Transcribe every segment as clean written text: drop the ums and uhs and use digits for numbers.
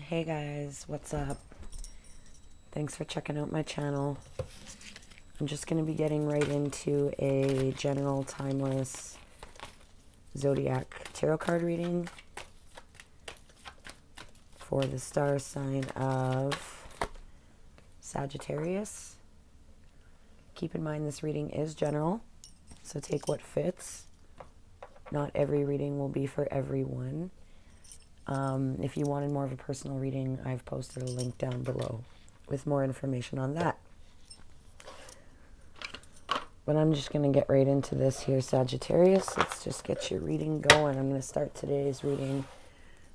Hey guys, what's up? Thanks for checking out my channel. I'm just going to be getting right into a general timeless zodiac tarot card reading for the star sign of Sagittarius. Keep in mind this reading is general, so take what fits. Not every reading will be for everyone. If you wanted more of a personal reading, I've posted a link down below with more information on that. But I'm just going to get right into this here, Sagittarius. Let's just get your reading going. I'm going to start today's reading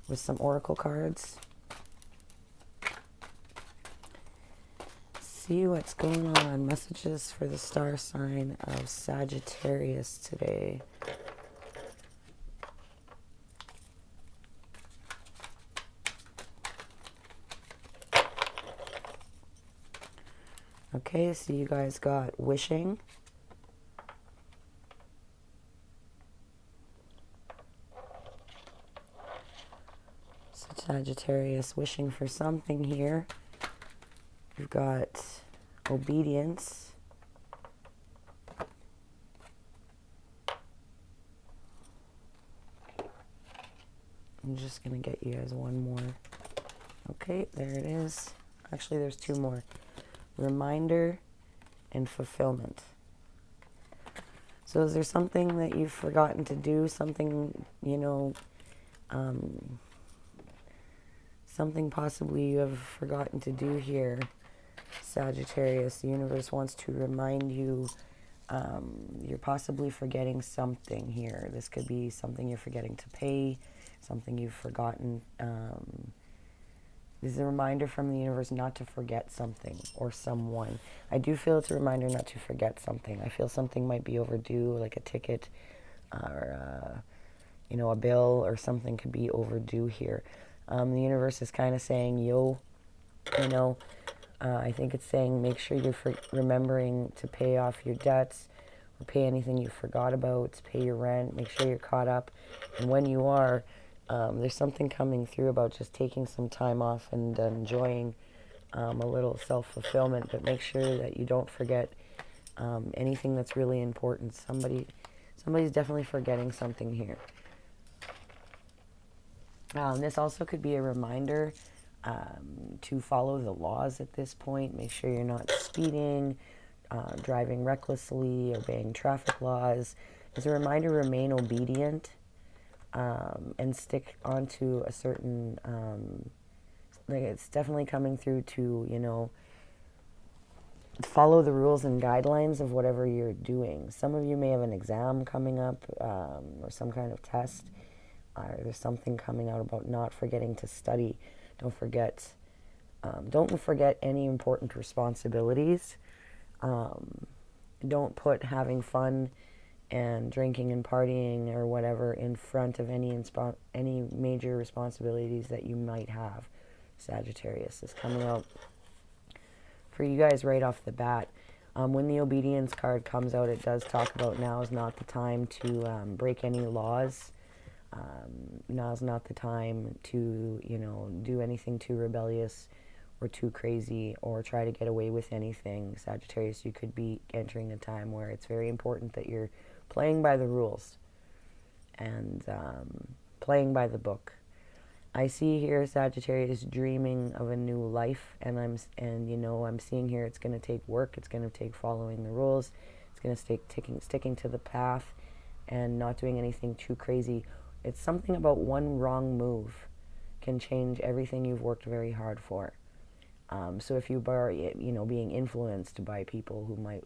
with some oracle cards. See what's going on. Messages for the star sign of Sagittarius today. Okay, so you guys got wishing. Sagittarius wishing for something here. You've got obedience. I'm just going to get you guys one more. Okay, there it is. Actually, there's two more. Reminder and fulfillment. So is there something that you've forgotten to do? Something, something possibly you have forgotten to do here, Sagittarius. The universe wants to remind you you're possibly forgetting something here. This could be something you're forgetting to pay, something you've forgotten. This is a reminder from the universe not to forget something or someone. I do feel it's a reminder not to forget something. I feel something might be overdue, like a ticket or, a bill or something could be overdue here. The universe is kind of saying, I think it's saying make sure you're remembering to pay off your debts or pay anything you forgot about, pay your rent, make sure you're caught up. And when you are, there's something coming through about just taking some time off and enjoying a little self-fulfillment, but make sure that you don't forget anything that's really important. Somebody's definitely forgetting something here. This also could be a reminder to follow the laws at this point. Make sure you're not speeding, driving recklessly, obeying traffic laws. As a reminder, remain obedient. And stick onto a certain, it's definitely coming through to, follow the rules and guidelines of whatever you're doing. Some of you may have an exam coming up or some kind of test. There's something coming out about not forgetting to study. Don't forget any important responsibilities. Don't put having fun and drinking and partying or whatever in front of any major responsibilities that you might have. Sagittarius is coming out for you guys right off the bat. When the obedience card comes out, it does talk about now is not the time to break any laws. Now is not the time to, do anything too rebellious or too crazy or try to get away with anything. Sagittarius, you could be entering a time where it's very important that you're playing by the rules and playing by the book. I see here Sagittarius dreaming of a new life, and I'm seeing here it's going to take work. It's going to take following the rules. It's going to take sticking to the path and not doing anything too crazy. It's something about one wrong move can change everything you've worked very hard for. So if you are, being influenced by people who might,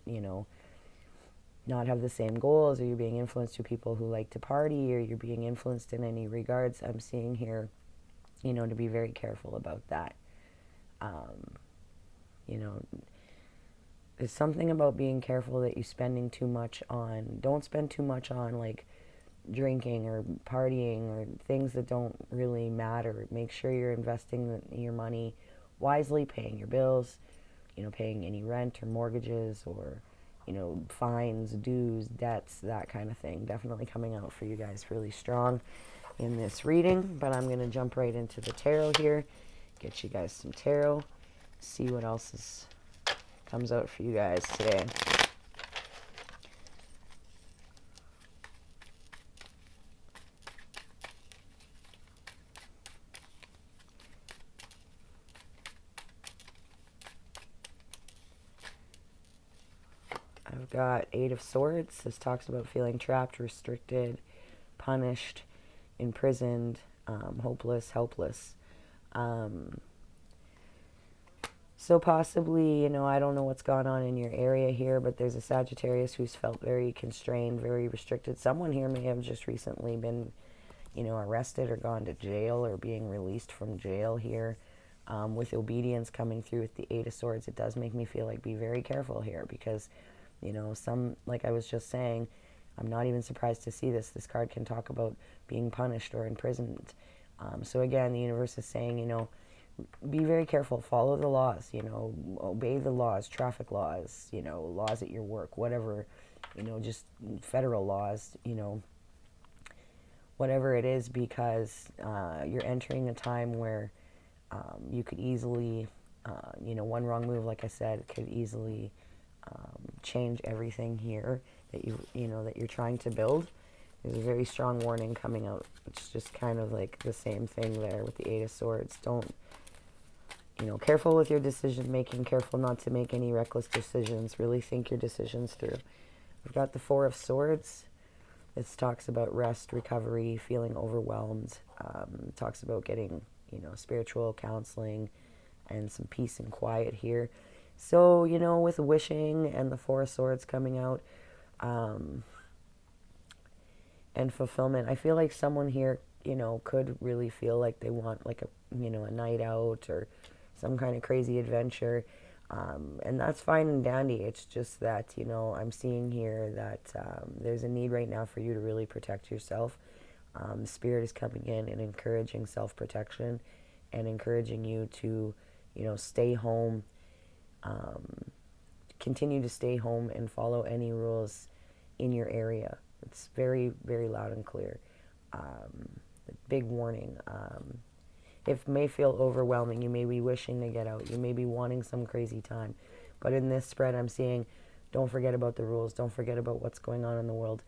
not have the same goals, or you're being influenced to people who like to party, or you're being influenced in any regards, I'm seeing here, to be very careful about that. There's something about being careful that you're spending too much on. Don't spend too much on, like, drinking or partying or things that don't really matter. Make sure you're investing your money wisely, paying your bills, paying any rent or mortgages or fines, dues, debts, that kind of thing. Definitely coming out for you guys really strong in this reading, but I'm going to jump right into the tarot here. get you guys some tarot, see what else comes out for you guys today. I've got Eight of Swords. This talks about feeling trapped, restricted, punished, imprisoned, hopeless, helpless. So possibly, I don't know what's gone on in your area here, but there's a Sagittarius who's felt very constrained, very restricted. Someone here may have just recently been, arrested or gone to jail or being released from jail here. With obedience coming through with the Eight of Swords, it does make me feel like be very careful here because, like I was just saying, I'm not even surprised to see this. This card can talk about being punished or imprisoned. So again, the universe is saying, be very careful, follow the laws, obey the laws, traffic laws, laws at your work, whatever, just federal laws, whatever it is, because you're entering a time where you could easily, one wrong move, like I said, could easily change everything here that that you're trying to build. There's a very strong warning coming out. It's just kind of like the same thing there with the Eight of Swords. Don't, careful with your decision making, careful not to make any reckless decisions. Really think your decisions through. We've got the Four of Swords. This talks about rest, recovery, feeling overwhelmed. Talks about getting, spiritual counseling and some peace and quiet here. So, with wishing and the Four of Swords coming out, and fulfillment, I feel like someone here, could really feel like they want like a night out or some kind of crazy adventure. And that's fine and dandy. It's just that, I'm seeing here that there's a need right now for you to really protect yourself. The Spirit is coming in and encouraging self-protection and encouraging you to, stay home, continue to stay home and follow any rules in your area. It's very, very loud and clear. Big warning. It may feel overwhelming. You may be wishing to get out. You may be wanting some crazy time. But in this spread, I'm seeing, don't forget about the rules. Don't forget about what's going on in the world.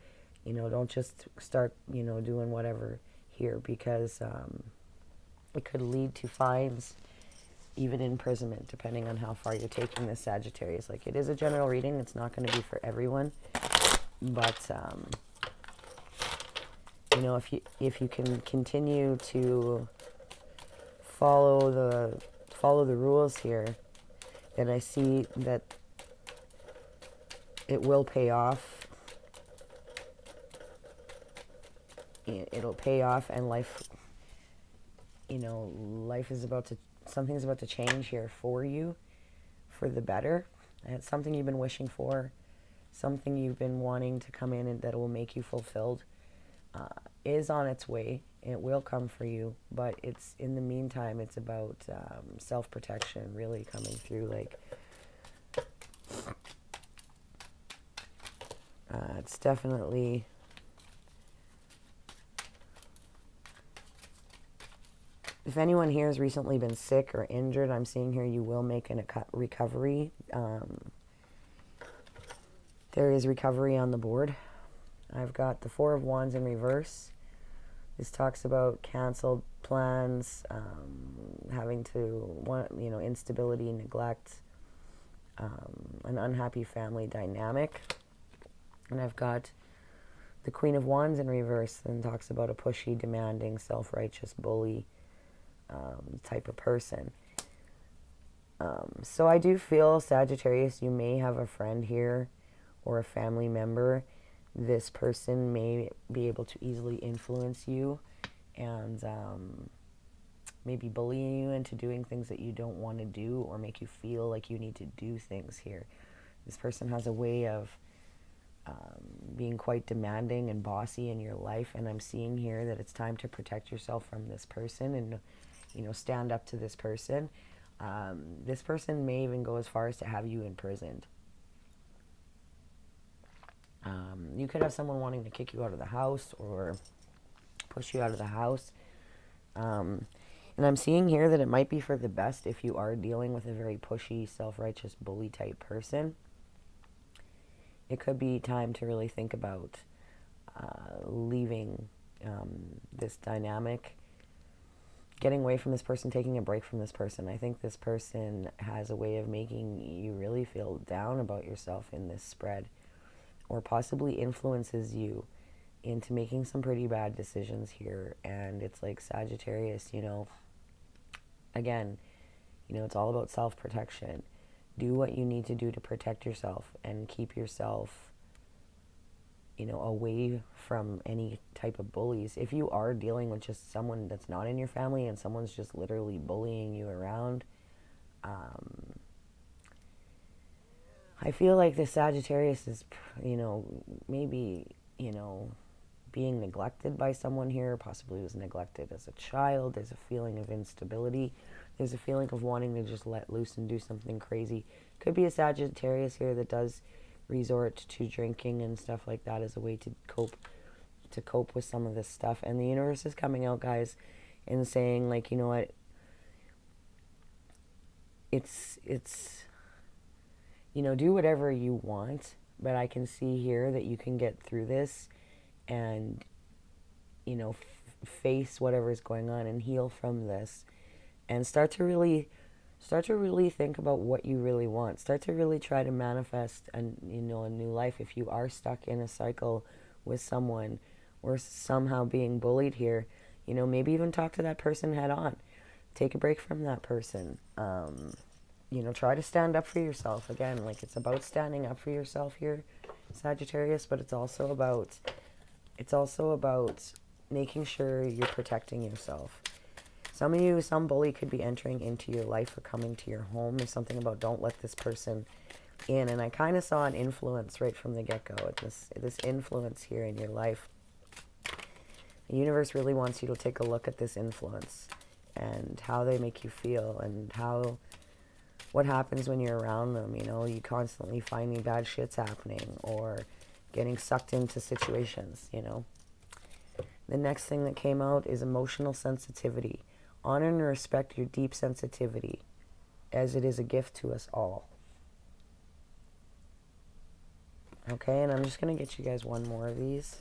Don't just start, doing whatever here, because it could lead to fines, even imprisonment, depending on how far you're taking this, Sagittarius. Like, it is a general reading. It's not going to be for everyone. But, if you can continue to follow the rules here, then I see that it will pay off. It'll pay off, and life is something's about to change here for you, for the better. And it's something you've been wishing for, something you've been wanting to come in and that will make you fulfilled, is on its way. It will come for you, but it's, in the meantime, it's about self-protection really coming through. Like, it's definitely, if anyone here has recently been sick or injured, I'm seeing here you will make a recovery. There is recovery on the board. I've got the Four of Wands in reverse. This talks about canceled plans, having to, instability, neglect, an unhappy family dynamic. And I've got the Queen of Wands in reverse, and talks about a pushy, demanding, self-righteous bully type of person. So I do feel, Sagittarius, you may have a friend here or a family member. This person may be able to easily influence you and maybe bully you into doing things that you don't want to do, or make you feel like you need to do things here. This person has a way of being quite demanding and bossy in your life, and I'm seeing here that it's time to protect yourself from this person and, stand up to this person. This person may even go as far as to have you imprisoned. You could have someone wanting to kick you out of the house or push you out of the house. And I'm seeing here that it might be for the best if you are dealing with a very pushy, self-righteous, bully type person. It could be time to really think about leaving this dynamic, getting away from this person, taking a break from this person. I think this person has a way of making you really feel down about yourself in this spread, or possibly influences you into making some pretty bad decisions here. And it's like Sagittarius, again, it's all about self-protection. Do what you need to do to protect yourself and keep yourself away from any type of bullies. If you are dealing with just someone that's not in your family and someone's just literally bullying you around, I feel like the Sagittarius is, maybe, being neglected by someone here, possibly was neglected as a child. There's a feeling of instability. There's a feeling of wanting to just let loose and do something crazy. Could be a Sagittarius here that does resort to drinking and stuff like that as a way to cope with some of this stuff. And the universe is coming out, guys, and saying, like, you know what, it's do whatever you want, but I can see here that you can get through this and face whatever's going on and heal from this, and start to really think about what you really want. Start to really try to manifest a new life. If you are stuck in a cycle with someone or somehow being bullied here, maybe even talk to that person head on. Take a break from that person. Try to stand up for yourself. Again, like, it's about standing up for yourself here, Sagittarius, but it's also about making sure you're protecting yourself. Some of you, some bully could be entering into your life or coming to your home. There's something about don't let this person in. And I kind of saw an influence right from the get-go. This influence here in your life. The universe really wants you to take a look at this influence and how they make you feel and what happens when you're around them. You constantly finding bad shit's happening or getting sucked into situations, The next thing that came out is emotional sensitivity. Honor and respect your deep sensitivity, as it is a gift to us all. Okay, and I'm just going to get you guys one more of these.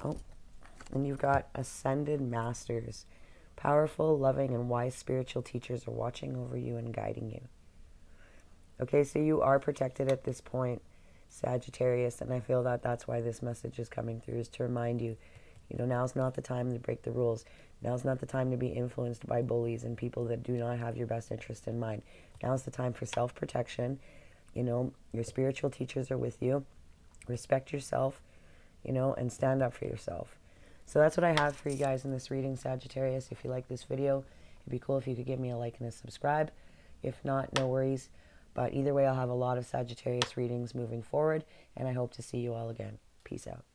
Oh, and you've got Ascended Masters. Powerful, loving, and wise spiritual teachers are watching over you and guiding you. Okay, so you are protected at this point, Sagittarius, and I feel that that's why this message is coming through, is to remind you, now's not the time to break the rules. Now's not the time to be influenced by bullies and people that do not have your best interest in mind. Now's the time for self-protection. Your spiritual teachers are with you. Respect yourself, and stand up for yourself. So that's what I have for you guys in this reading, Sagittarius. If you like this video, it'd be cool if you could give me a like and a subscribe. If not, no worries. But either way, I'll have a lot of Sagittarius readings moving forward, and I hope to see you all again. Peace out.